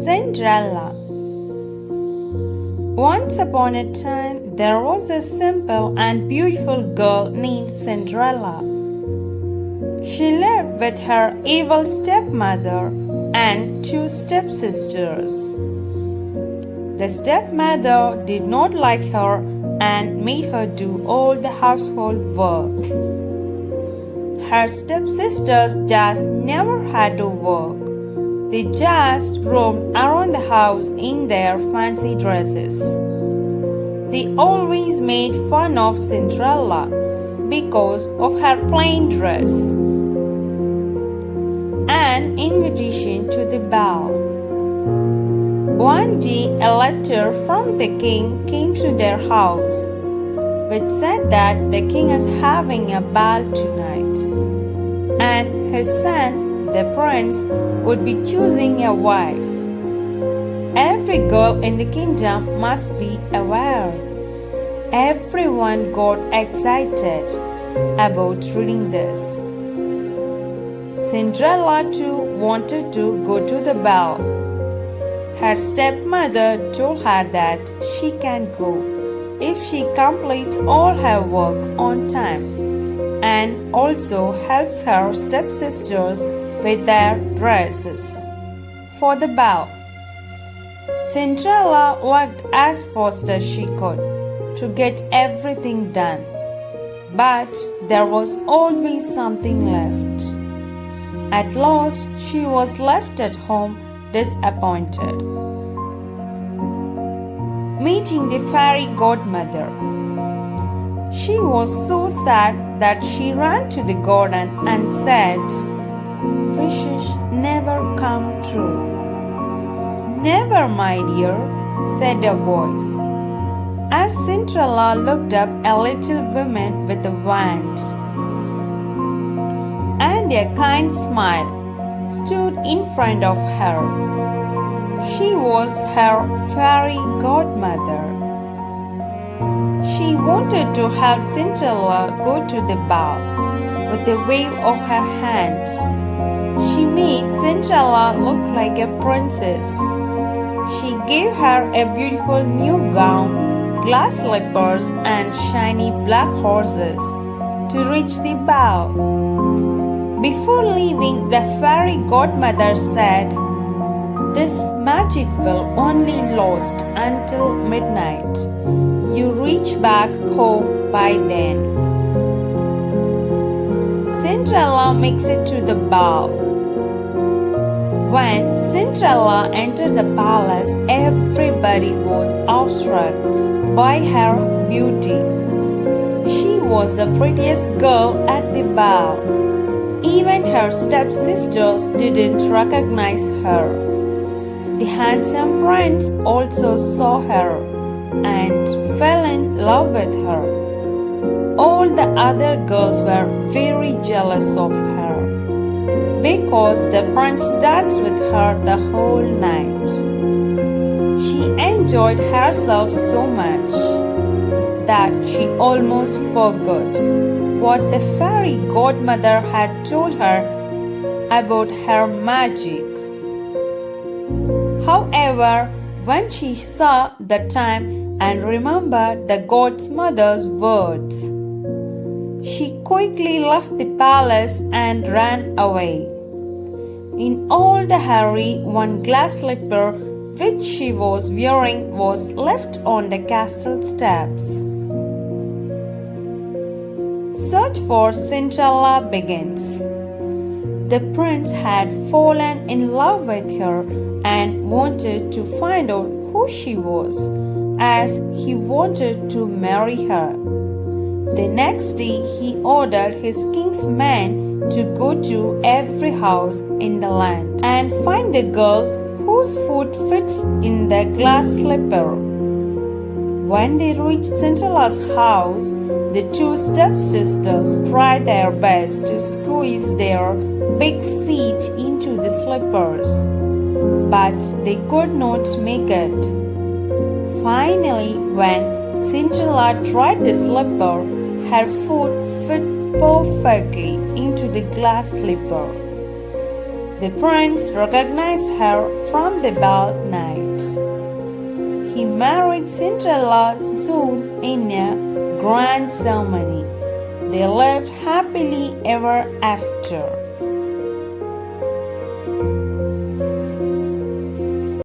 Cinderella. Once upon a time, there was a simple and beautiful girl named Cinderella. She lived with her evil stepmother and two stepsisters. The stepmother did not like her and made her do all the household work. Her stepsisters just never had to work. They just roamed around the house in their fancy dresses. They always made fun of Cinderella because of her plain dress. An invitation to the ball. One day, a letter from the king came to their house, which said that the king is having a ball tonight, and his son, the prince, would be choosing a wife. Every girl in the kingdom must be aware. Everyone got excited about reading this. Cinderella too wanted to go to the ball. Her stepmother told her that she can go if she completes all her work on time and also helps her stepsisters with their dresses for the ball. Cinderella worked as fast as she could to get everything done, but there was always something left. At last, she was left at home disappointed. Meeting the fairy godmother. She was so sad that she ran to the garden and said, "Wishes never come true." "Never, my dear," said a voice, as Cinderella looked up a little woman with a wand and a kind smile stood in front of her. She was her fairy godmother. She wanted to help Cinderella go to the ball. With a wave of her hand, she made Cinderella look like a princess. She gave her a beautiful new gown, glass slippers, and shiny black horses to reach the ball. Before leaving, the fairy godmother said, "This magic will only last until midnight. You reach back home by then." Cinderella makes it to the ball. When Cinderella entered the palace, everybody was awestruck by her beauty. She was the prettiest girl at the ball. Even her stepsisters didn't recognize her. The handsome prince also saw her and fell in love with her. All the other girls were very jealous of her because the prince danced with her the whole night. She enjoyed herself so much that she almost forgot what the fairy godmother had told her about her magic. However, when she saw the time and remembered the godmother's words, she quickly left the palace and ran away. In all the hurry, one glass slipper which she was wearing was left on the castle steps. Search for Cinderella begins. The prince had fallen in love with her and wanted to find out who she was, as he wanted to marry her. The next day, he ordered his king's men to go to every house in the land and find the girl whose foot fits in the glass slipper. When they reached Cinderella's house, the two stepsisters tried their best to squeeze their big feet into the slippers, but they could not make it. Finally, when Cinderella tried the slipper, her foot fit perfectly into the glass slipper. The prince recognized her from the ball night. He married Cinderella soon in a grand ceremony. They lived happily ever after.